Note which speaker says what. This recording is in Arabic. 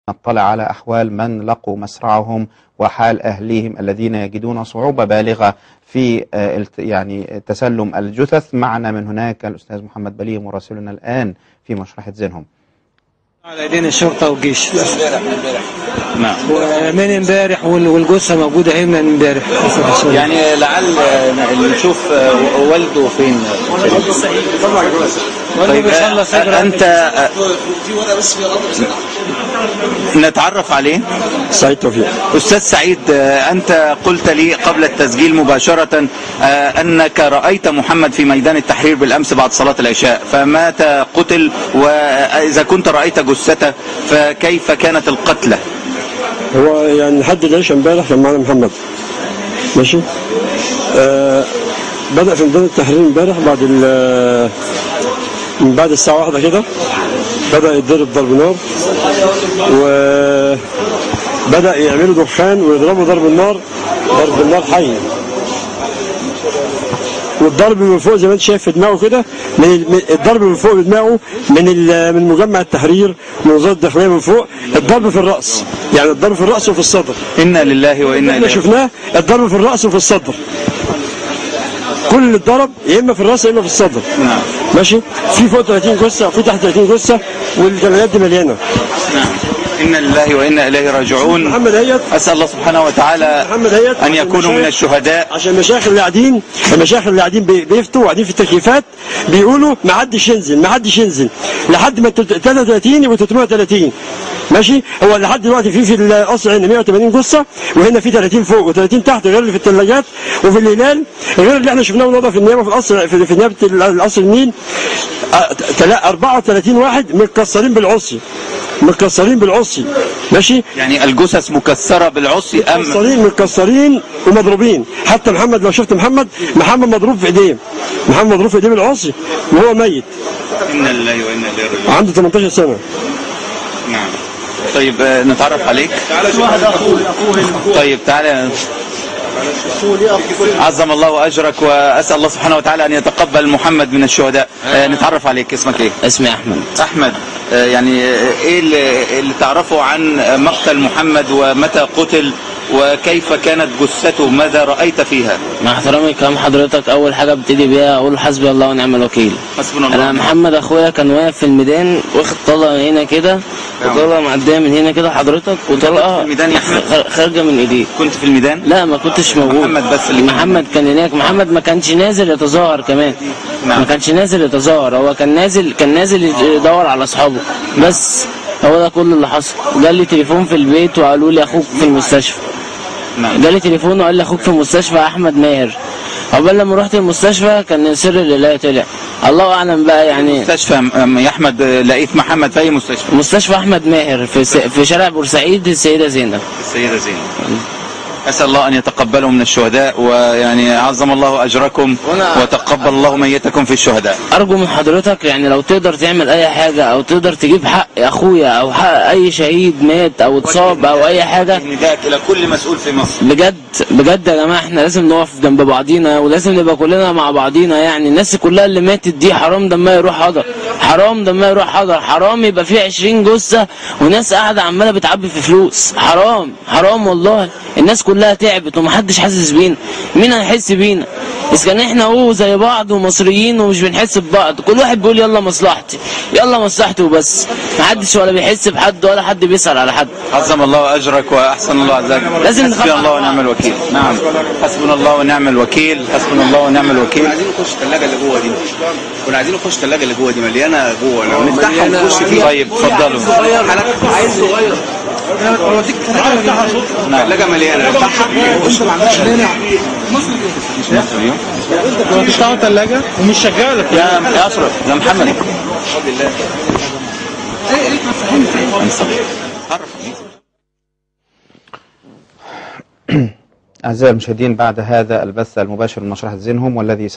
Speaker 1: نطلع على أحوال من لقوا مسرعهم وحال أهليهم الذين يجدون صعوبة بالغة في يعني تسلم الجثث. معنا من هناك الأستاذ محمد بليغ مراسلنا الآن في مشرحة زينهم.
Speaker 2: على ايدين الشرطه والجيش
Speaker 1: نعم.
Speaker 2: ومن امبارح والجثه موجوده هنا من امبارح.
Speaker 1: يعني لعل نشوف والده فين. طيب انت نتعرف عليه.
Speaker 3: سعيد توفيق.
Speaker 1: أستاذ سعيد، أنت قلت لي قبل التسجيل مباشرة أنك رأيت محمد في ميدان التحرير بالأمس بعد صلاة العشاء، فمات قتل، وإذا كنت رأيت جثته فكيف كانت القتلة؟
Speaker 3: هو يعني لحد العشاء امبارح كان معنا محمد ماشي. بدأ في ميدان التحرير امبارح من بعد الساعة 1 كده بدأ يتضرب ضرب نار، وبدأ يعملوا دخان ويضربوا ضرب النار حي، والضرب من فوق زي ما انت شايف في دماغه كده، الضرب من فوق بدماغه من مجمع التحرير من وزارة الداخلية من فوق، الضرب في الرأس، يعني الضرب في الرأس وفي الصدر.
Speaker 1: إنا لله وإنا إليه.
Speaker 3: شفناه الضرب في الرأس وفي الصدر، كل الضرب يا اما في الراس يا اما في الصدر.
Speaker 1: نعم.
Speaker 3: ماشي. في فوق 30 جثه وفي تحت 30 جثه والجمعيات دي مليانه.
Speaker 1: نعم. إنا لله وإنا إليه راجعون.
Speaker 3: محمد هيت،
Speaker 1: أسأل الله سبحانه وتعالى أن يكونوا من الشهداء.
Speaker 3: عشان المشايخ اللي قاعدين بيفتوا وقاعدين في التكييفات بيقولوا ما حدش ينزل لحد ما 33 يبقى 330. ماشي. هو لحد دلوقتي في القصر هنا 180 جثه، وهنا في 30 فوق و30 تحت، غير اللي في الثلاجات وفي الهلال، غير اللي احنا شفناه النهارده في النيابه في القصر، في نيابه القصر النيل 34 واحد متكسرين بالعصي. ماشي.
Speaker 1: يعني الجثث مكسره بالعصي
Speaker 3: متكسرين ومضروبين. حتى محمد، لو شفت محمد مضروب في ايديه، بالعصي وهو ميت.
Speaker 1: إنا لله وإنا إليه راجعون.
Speaker 3: عنده 18 سنه.
Speaker 1: نعم. طيب نتعرف عليك. طيب تعالى. عظم الله أجرك، وأسأل الله سبحانه وتعالى أن يتقبل محمد من الشهداء. نتعرف عليك. اسمك إيه؟
Speaker 4: اسمي أحمد.
Speaker 1: أحمد، يعني إيه اللي تعرفه عن مقتل محمد ومتى قتل وكيف كانت جثته؟ ماذا رأيت فيها؟
Speaker 4: مع احترامي كلام حضرتك، أول حاجة ابتدي بيها أقول حسبي الله ونعم الوكيل.
Speaker 1: حسبنا الله.
Speaker 4: أنا محمد أخويا كان واقف في الميدان واخد طلقة هنا كده وطلقة معدية من هنا كده حضرتك، وطلقة
Speaker 1: الميدان يا أحمد
Speaker 4: خارجة من إيديه.
Speaker 1: كنت في الميدان؟
Speaker 4: لا ما كنتش موجود.
Speaker 1: محمد بس اللي
Speaker 4: محمد كان هناك. محمد ما كانش نازل يتظاهر كمان.
Speaker 1: نعم.
Speaker 4: ما كانش نازل يتظاهر، هو كان نازل يدور على أصحابه بس. هو ده كل اللي حصل. جالي تليفون في البيت وقالوا لي أخوك في المستشفى.
Speaker 1: نعم.
Speaker 4: جالي تليفون وقال لي اخوك في المستشفى احمد ماهر. عقبال لما رحت المستشفى كان سر لله طلع. الله اعلم بقى يعني.
Speaker 1: مستشفى يا احمد لقيت محمد في اي مستشفى؟
Speaker 4: مستشفى احمد ماهر في شارع بورسعيد، السيده زينب.
Speaker 1: أسأل الله أن يتقبلوا من الشهداء، ويعني عظم الله أجركم وتقبل الله ميتكم في الشهداء.
Speaker 4: أرجو من حضرتك يعني لو تقدر تعمل أي حاجة أو تقدر تجيب حق أخويا أو حق أي شهيد مات أو اتصاب أو أي حاجة.
Speaker 1: نداءك إلى كل مسؤول في مصر.
Speaker 4: بجد يا جماعة، إحنا لازم نقف جنب بعضينا ولازم نبقى كلنا مع بعضينا. يعني الناس كلها اللي ماتت دي حرام دمها يروح حضر، حرام يبقى فيه 20 جثة وناس قاعدة عمالة بتعبي في فلوس. حرام والله. الناس كلها تعبت ومحدش حاسس بينا. مين هيحس بينا؟ إذا كان احنا زي بعض ومصريين ومش بنحس ببعض، كل واحد بيقول يلا مصلحتي وبس. محدش ولا بيحس بحد ولا حد بيسأل على حد.
Speaker 1: عظم الله أجرك وأحسن الله عزك.
Speaker 4: لازم
Speaker 1: حسبنا الله ونعم الوكيل. نعم. حسبنا الله ونعم الوكيل.
Speaker 5: عايزين نخش الثلاجة اللي جوه دي. كنا عايزين نخش الثلاجة اللي جوه دي مليانة جوه، لو نفتحها ونخش فيها.
Speaker 1: طيب اتفضلوا.
Speaker 5: عايز صغير. اوريك الثلاجة مليانة، نفتحها ونخش. ما عندناش مانع.
Speaker 1: مش مصر اليوم.
Speaker 2: بتفتحوا الثلاجة ومش شغالة
Speaker 1: يا أشرف يا محمد.
Speaker 5: بفضل الله.
Speaker 1: أعزائي المشاهدين، بعد هذا البث المباشر من مشرحة زينهم والذي